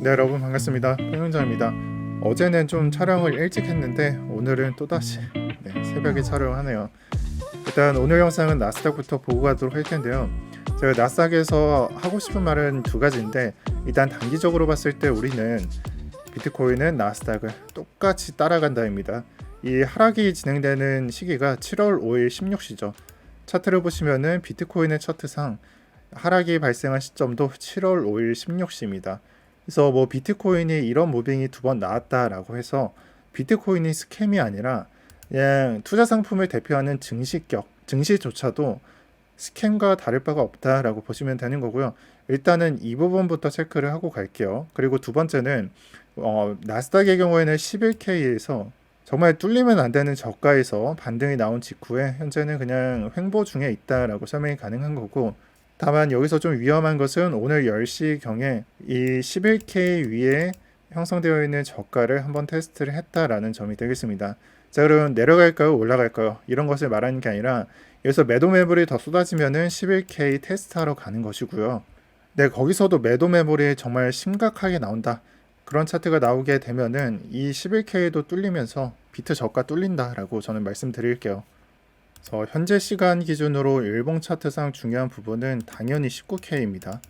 네, 여러분 반갑습니다. 평영장입니다. 어제는 좀 촬영을 일찍 했는데 오늘은 또다시 새벽에 촬영하네요. 일단 오늘 영상은 나스닥부터 보고 가도록 할 텐데요. 제가 나스닥에서 하고 싶은 말은 두 가지인데, 일단 단기적으로 봤을 때 우리는 비트코인은 나스닥을 똑같이 따라간다입니다. 이 하락이 진행되는 시기가 7월 5일 16시죠. 차트를 보시면은 비트코인의 차트상 하락이 발생한 시점도 7월 5일 16시입니다. 그래서 뭐 비트코인이 이런 무빙이 두 번 나왔다라고 해서 비트코인이 스캠이 아니라 그냥 투자 상품을 대표하는 증시조차도 스캠과 다를 바가 없다라고 보시면 되는 거고요. 일단은 이 부분부터 체크를 하고 갈게요. 그리고 두 번째는 나스닥의 경우에는 11K에서 정말 뚫리면 안 되는 저가에서 반등이 나온 직후에 현재는 그냥 횡보 중에 있다라고 설명이 가능한 거고, 다만 여기서 좀 위험한 것은 오늘 10시경에 이 11K 위에 형성되어 있는 저가를 한번 테스트를 했다라는 점이 되겠습니다. 자, 그럼 내려갈까요? 올라갈까요? 이런 것을 말하는 게 아니라 여기서 매도 매물이 더 쏟아지면은 11K 테스트하러 가는 것이고요. 네, 거기서도 매도 매물이 정말 심각하게 나온다, 그런 차트가 나오게 되면은 이 11K도 뚫리면서 비트 저가 뚫린다라고 저는 말씀드릴게요. 그래서 현재 시간 기준으로 일봉 차트상 중요한 부분은 당연히 19K입니다.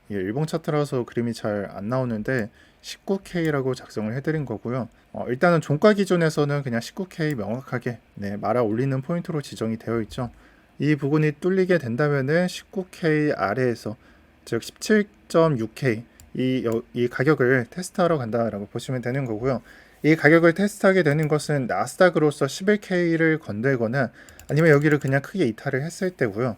일봉 차트라서 그림이 잘 안 나오는데 19K라고 작성을 해드린 거고요. 일단은 종가 기준에서는 그냥 19K 명확하게 말아 올리는 포인트로 지정이 되어 있죠. 이 부분이 뚫리게 된다면은 19K 아래에서, 즉 17.6K 이 가격을 테스트하러 간다라고 보시면 되는 거고요. 이 가격을 테스트하게 되는 것은 나스닥으로서 11K를 건들거나 아니면 여기를 그냥 크게 이탈을 했을 때고요.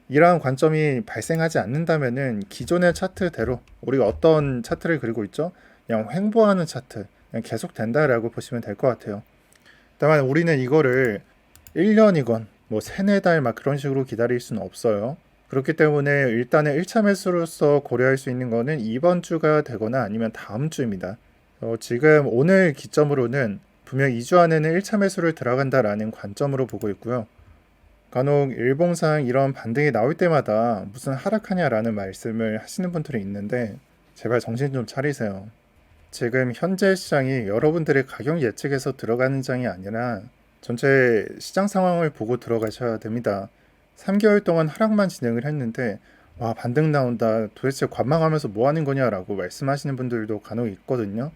이러한 관점이 발생하지 않는다면은 기존의 차트대로 우리가 어떤 차트를 그리고 있죠? 그냥 횡보하는 차트 그냥 계속 된다라고 보시면 될 것 같아요. 다만 우리는 이거를 1년이건 뭐 3, 4달 막 그런 식으로 기다릴 수는 없어요. 그렇기 때문에 일단은 1차 매수로서 고려할 수 있는 거는 이번 주가 되거나 아니면 다음 주입니다. 지금 오늘 기점으로는 분명 2주 안에는 1차 매수를 들어간다라는 관점으로 보고 있고요. 간혹 일봉상 이런 반등이 나올 때마다 무슨 하락하냐라는 말씀을 하시는 분들이 있는데, 제발 정신 좀 차리세요. 지금 현재 시장이 여러분들의 가격 예측에서 들어가는 장이 아니라 전체 시장 상황을 보고 들어가셔야 됩니다. 3개월 동안 하락만 진행을 했는데 와, 반등 나온다, 도대체 관망하면서 뭐 하는 거냐라고 말씀하시는 분들도 간혹 있거든요.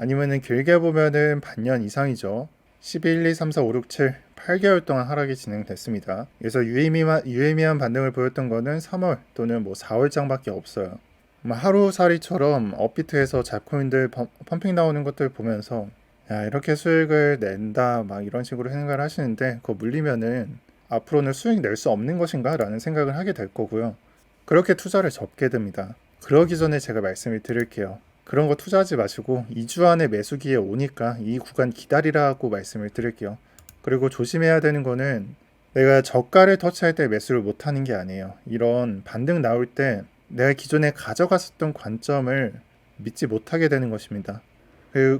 아니면은 길게 보면은 반년 이상이죠. 11, 2, 3, 4, 5, 6, 7, 8개월 동안 하락이 진행됐습니다. 그래서 유의미한 반등을 보였던 거는 3월 또는 뭐 4월장밖에 없어요. 하루살이처럼 업비트에서 잡코인들 펌핑 나오는 것들 보면서 야, 이렇게 수익을 낸다 막 이런 식으로 생각을 하시는데, 그거 물리면은 앞으로는 수익 낼 수 없는 것인가 라는 생각을 하게 될 거고요. 그렇게 투자를 접게 됩니다. 그러기 전에 제가 말씀을 드릴게요. 그런 거 투자하지 마시고 2주 안에 매수기에 오니까 이 구간 기다리라고 말씀을 드릴게요. 그리고 조심해야 되는 거는 내가 저가를 터치할 때 매수를 못하는 게 아니에요. 이런 반등 나올 때 내가 기존에 가져갔었던 관점을 믿지 못하게 되는 것입니다.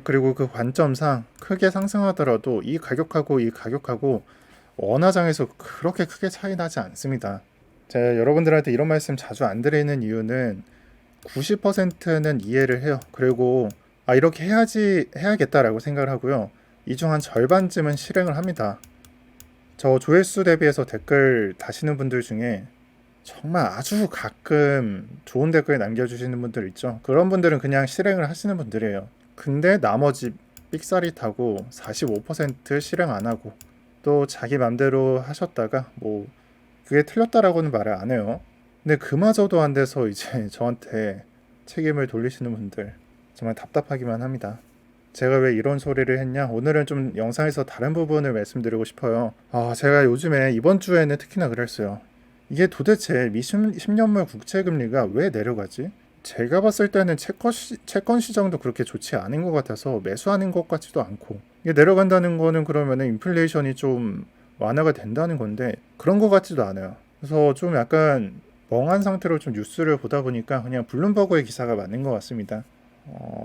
그리고 그 관점상 크게 상승하더라도 이 가격하고 원화장에서 그렇게 크게 차이 나지 않습니다. 제가 여러분들한테 이런 말씀 자주 안 드리는 이유는 90%는 이해를 해요. 그리고 이렇게 해야겠다라고 생각을 하고요. 이 중 한 절반쯤은 실행을 합니다. 저 조회수 대비해서 댓글 다시는 분들 중에 정말 아주 가끔 좋은 댓글 남겨주시는 분들 있죠. 그런 분들은 그냥 실행을 하시는 분들이에요. 근데 나머지 삑사리 타고 45% 실행 안 하고 또 자기 맘대로 하셨다가 뭐 그게 틀렸다라고는 말을 안 해요. 근데 그마저도 안 돼서 이제 저한테 책임을 돌리시는 분들 정말 답답하기만 합니다. 제가 왜 이런 소리를 했냐? 오늘은 좀 영상에서 다른 부분을 말씀드리고 싶어요. 제가 요즘에 이번 주에는 특히나 그랬어요. 이게 도대체 미 10년물 국채금리가 왜 내려가지? 제가 봤을 때는 채권 시장도 그렇게 좋지 않은 것 같아서 매수하는 것 같지도 않고, 이게 내려간다는 거는 그러면 인플레이션이 좀 완화가 된다는 건데 그런 것 같지도 않아요. 그래서 좀 약간 멍한 상태로 좀 뉴스를 보다 보니까 그냥 블룸버그의 기사가 맞는 것 같습니다.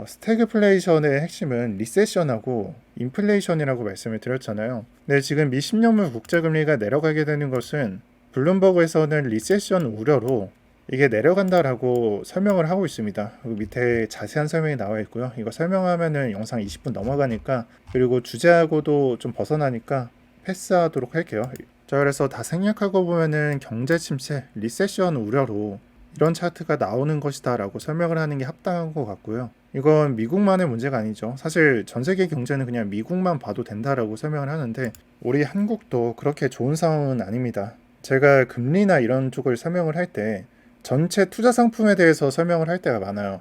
스태그플레이션의 핵심은 리세션하고 인플레이션이라고 말씀을 드렸잖아요. 근데 지금 미 10년물 국제금리가 내려가게 되는 것은 블룸버그에서는 리세션 우려로 이게 내려간다라고 설명을 하고 있습니다. 그리고 밑에 자세한 설명이 나와 있고요. 이거 설명하면은 영상 20분 넘어가니까, 그리고 주제하고도 좀 벗어나니까 패스하도록 할게요. 자, 그래서 다 생략하고 보면은 경제 침체, 리세션 우려로 이런 차트가 나오는 것이다 라고 설명을 하는 게 합당한 것 같고요. 이건 미국만의 문제가 아니죠. 사실 전 세계 경제는 그냥 미국만 봐도 된다라고 설명을 하는데, 우리 한국도 그렇게 좋은 상황은 아닙니다. 제가 금리나 이런 쪽을 설명을 할 때 전체 투자 상품에 대해서 설명을 할 때가 많아요.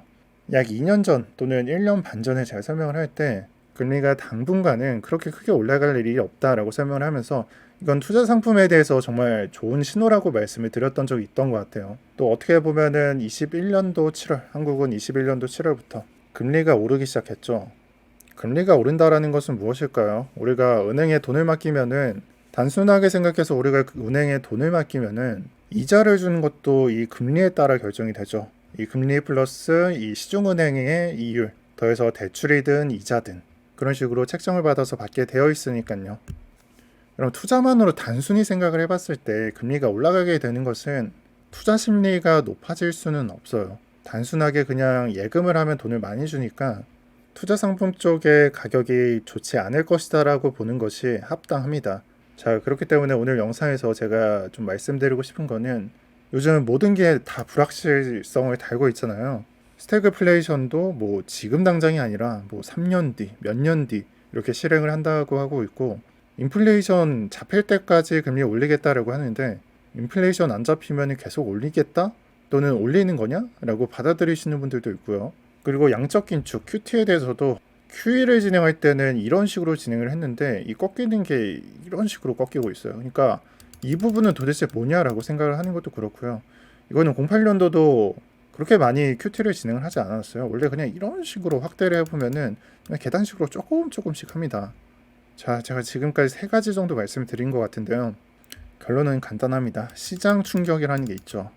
약 2년 전 또는 1년 반 전에 제가 설명을 할 때 금리가 당분간은 그렇게 크게 올라갈 일이 없다라고 설명을 하면서 이건 투자 상품에 대해서 정말 좋은 신호라고 말씀을 드렸던 적이 있던 것 같아요. 또 어떻게 보면은 21년도 7월, 한국은 21년도 7월부터 금리가 오르기 시작했죠. 금리가 오른다라는 것은 무엇일까요? 우리가 은행에 돈을 맡기면은, 단순하게 생각해서 우리가 은행에 돈을 맡기면은 이자를 주는 것도 이 금리에 따라 결정이 되죠. 이 금리 플러스 이 시중은행의 이율 더해서 대출이든 이자든 그런 식으로 책정을 받아서 받게 되어 있으니까요. 그럼 투자만으로 단순히 생각을 해봤을 때 금리가 올라가게 되는 것은 투자 심리가 높아질 수는 없어요. 단순하게 그냥 예금을 하면 돈을 많이 주니까 투자 상품 쪽의 가격이 좋지 않을 것이다 라고 보는 것이 합당합니다. 자, 그렇기 때문에 오늘 영상에서 제가 좀 말씀드리고 싶은 거는, 요즘 모든 게 다 불확실성을 달고 있잖아요. 스태그플레이션도 뭐 지금 당장이 아니라 뭐 3년 뒤, 몇 년 뒤 이렇게 실행을 한다고 하고 있고, 인플레이션 잡힐 때까지 금리 올리겠다라고 하는데, 인플레이션 안 잡히면 계속 올리겠다? 또는 올리는 거냐? 라고 받아들이시는 분들도 있고요. 그리고 양적 긴축, QT에 대해서도 QE를 진행할 때는 이런 식으로 진행을 했는데 이 꺾이는 게 이런 식으로 꺾이고 있어요. 그러니까 이 부분은 도대체 뭐냐라고 생각을 하는 것도 그렇고요. 이거는 08년도도 그렇게 많이 QT를 진행을 하지 않았어요. 원래 그냥 이런 식으로 확대를 해보면은 그냥 계단식으로 조금씩 합니다. 자, 제가 지금까지 3가지 정도 말씀을 드린 것 같은데요. 결론은 간단합니다. 시장 충격이라는 게 있죠.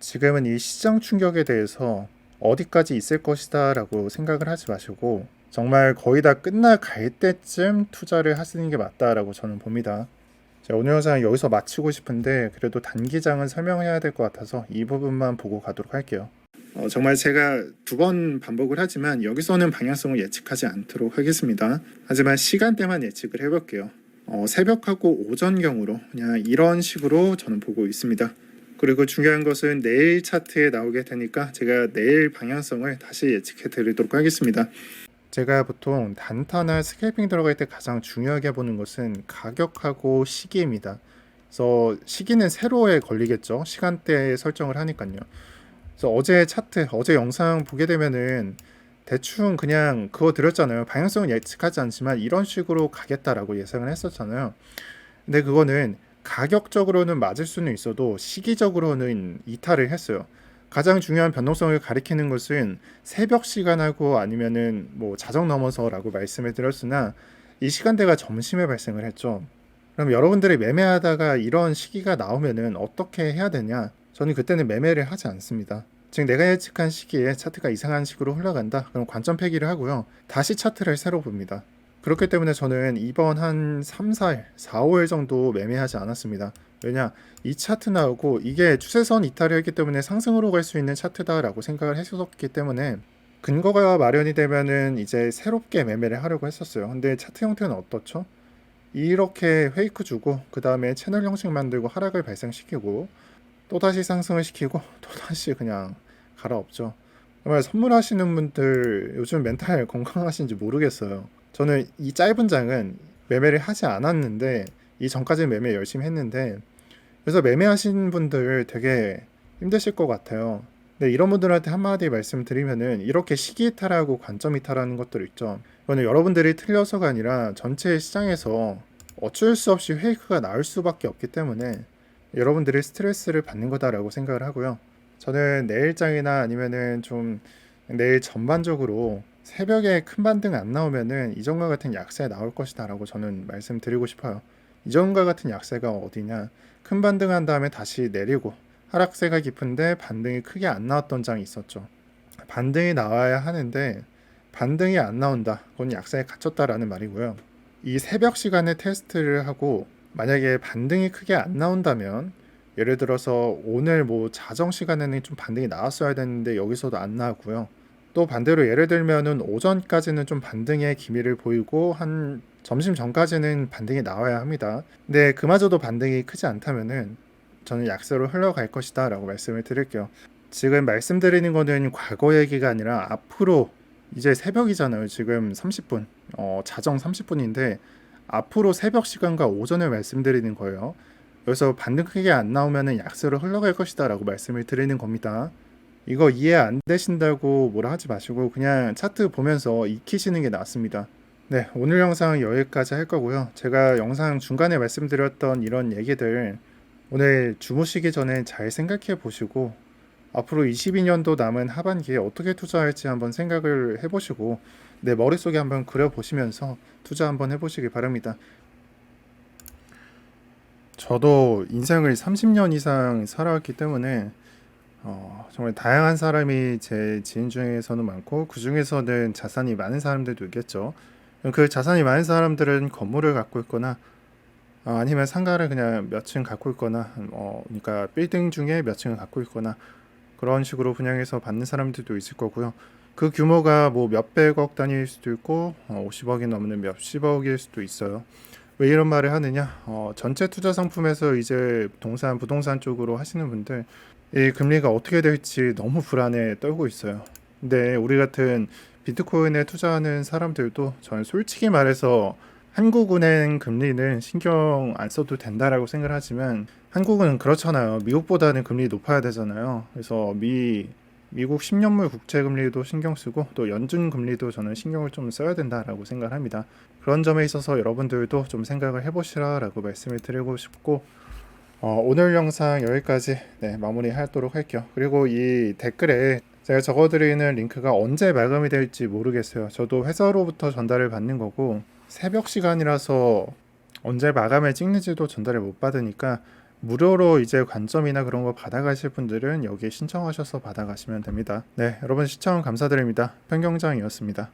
지금은 이 시장 충격에 대해서 어디까지 있을 것이다 라고 생각을 하지 마시고, 정말 거의 다 끝나갈 때쯤 투자를 하시는 게 맞다라고 저는 봅니다. 자, 오늘 영상 여기서 마치고 싶은데 그래도 단기장은 설명해야 될 것 같아서 이 부분만 보고 가도록 할게요. 정말 제가 2번 반복을 하지만 여기서는 방향성을 예측하지 않도록 하겠습니다. 하지만 시간대만 예측을 해볼게요. 새벽하고 오전경으로 그냥 이런 식으로 저는 보고 있습니다. 그리고 중요한 것은 내일 차트에 나오게 되니까 제가 내일 방향성을 다시 예측해 드리도록 하겠습니다. 제가 보통 단타나 스캘핑 들어갈 때 가장 중요하게 보는 것은 가격하고 시기입니다. 그래서 시기는 세로에 걸리겠죠. 시간대 설정을 하니까요. 그래서 어제 차트, 어제 영상 보게 되면은 대충 그냥 그거 드렸잖아요. 방향성은 예측하지 않지만 이런 식으로 가겠다라고 예상을 했었잖아요. 근데 그거는 가격적으로는 맞을 수는 있어도 시기적으로는 이탈을 했어요. 가장 중요한 변동성을 가리키는 것은 새벽 시간하고 아니면은 뭐 자정 넘어서라고 말씀을 드렸으나 이 시간대가 점심에 발생을 했죠. 그럼 여러분들이 매매하다가 이런 시기가 나오면은 어떻게 해야 되냐? 저는 그때는 매매를 하지 않습니다. 즉 내가 예측한 시기에 차트가 이상한 식으로 흘러간다. 그럼 관점 폐기를 하고요. 다시 차트를 새로 봅니다. 그렇기 때문에 저는 이번 한 3, 4일, 4, 5일 정도 매매하지 않았습니다. 왜냐? 이 차트 나오고 이게 추세선 이탈을 했기 때문에 상승으로 갈 수 있는 차트다라고 생각을 했었기 때문에 근거가 마련이 되면은 이제 새롭게 매매를 하려고 했었어요. 근데 차트 형태는 어떻죠? 이렇게 페이크 주고 그 다음에 채널 형식 만들고 하락을 발생시키고 또다시 상승을 시키고 또다시 그냥 갈아엎죠. 정말 선물하시는 분들 요즘 멘탈 건강하신지 모르겠어요. 저는 이 짧은 장은 매매를 하지 않았는데 이 전까지 매매 열심히 했는데, 그래서 매매하신 분들 되게 힘드실 것 같아요. 근데 이런 분들한테 한마디 말씀드리면은 이렇게 시기 이탈하고 관점 이탈하는 것들 있죠. 이거는 여러분들이 틀려서가 아니라 전체 시장에서 어쩔 수 없이 페이크가 나올 수밖에 없기 때문에 여러분들이 스트레스를 받는 거다라고 생각을 하고요. 저는 내일장이나 아니면은 좀 내일 전반적으로 새벽에 큰 반등 안 나오면은 이전과 같은 약세 나올 것이다 라고 저는 말씀드리고 싶어요. 이전과 같은 약세가 어디냐? 큰 반등한 다음에 다시 내리고 하락세가 깊은데 반등이 크게 안 나왔던 장이 있었죠. 반등이 나와야 하는데 반등이 안 나온다. 그건 약세에 갇혔다라는 말이고요. 이 새벽 시간에 테스트를 하고 만약에 반등이 크게 안 나온다면 예를 들어서 오늘 뭐 자정 시간에는 좀 반등이 나왔어야 되는데 여기서도 안 나왔고요. 또 반대로 예를 들면은 오전까지는 좀 반등의 기미를 보이고 한 점심 전까지는 반등이 나와야 합니다. 근데 그마저도 반등이 크지 않다면은 저는 약세로 흘러갈 것이다 라고 말씀을 드릴게요. 지금 말씀드리는 거는 과거 얘기가 아니라 앞으로 이제 새벽이잖아요. 지금 30분, 자정 30분인데 앞으로 새벽 시간과 오전을 말씀드리는 거예요. 그래서 반등 크게 안 나오면은 약세로 흘러갈 것이다 라고 말씀을 드리는 겁니다. 이거 이해 안 되신다고 뭐라 하지 마시고 그냥 차트 보면서 익히시는 게 낫습니다. 네, 오늘 영상은 여기까지 할 거고요. 제가 영상 중간에 말씀드렸던 이런 얘기들 오늘 주무시기 전에 잘 생각해 보시고 앞으로 22년도 남은 하반기에 어떻게 투자할지 한번 생각을 해보시고 내 머릿속에 한번 그려보시면서 투자 한번 해보시기 바랍니다. 저도 인생을 30년 이상 살아왔기 때문에 정말 다양한 사람이 제 지인 중에서는 많고 그 중에서는 자산이 많은 사람들도 있겠죠. 그 자산이 많은 사람들은 건물을 갖고 있거나 아니면 상가를 그냥 몇 층 갖고 있거나 그러니까 빌딩 중에 몇 층을 갖고 있거나 그런 식으로 분양해서 받는 사람들도 있을 거고요. 그 규모가 뭐 몇백억 단위일 수도 있고 50억이 넘는 몇십억일 수도 있어요. 왜 이런 말을 하느냐? 전체 투자 상품에서 이제 부동산 쪽으로 하시는 분들 이 금리가 어떻게 될지 너무 불안에 떨고 있어요. 근데 우리 같은 비트코인에 투자하는 사람들도 저는 솔직히 말해서 한국은행 금리는 신경 안 써도 된다라고 생각을 하지만 한국은 그렇잖아요. 미국보다는 금리 높아야 되잖아요. 그래서 미국 10년물 국채 금리도 신경 쓰고 또 연준 금리도 저는 신경을 좀 써야 된다라고 생각을 합니다. 그런 점에 있어서 여러분들도 좀 생각을 해보시라라고 말씀을 드리고 싶고 오늘 영상 여기까지 마무리하도록 할게요. 그리고 이 댓글에 제가 적어드리는 링크가 언제 마감이 될지 모르겠어요. 저도 회사로부터 전달을 받는 거고 새벽 시간이라서 언제 마감을 찍는지도 전달을 못 받으니까 무료로 이제 관점이나 그런 거 받아가실 분들은 여기에 신청하셔서 받아가시면 됩니다. 네, 여러분 시청 감사드립니다. 편경장이었습니다.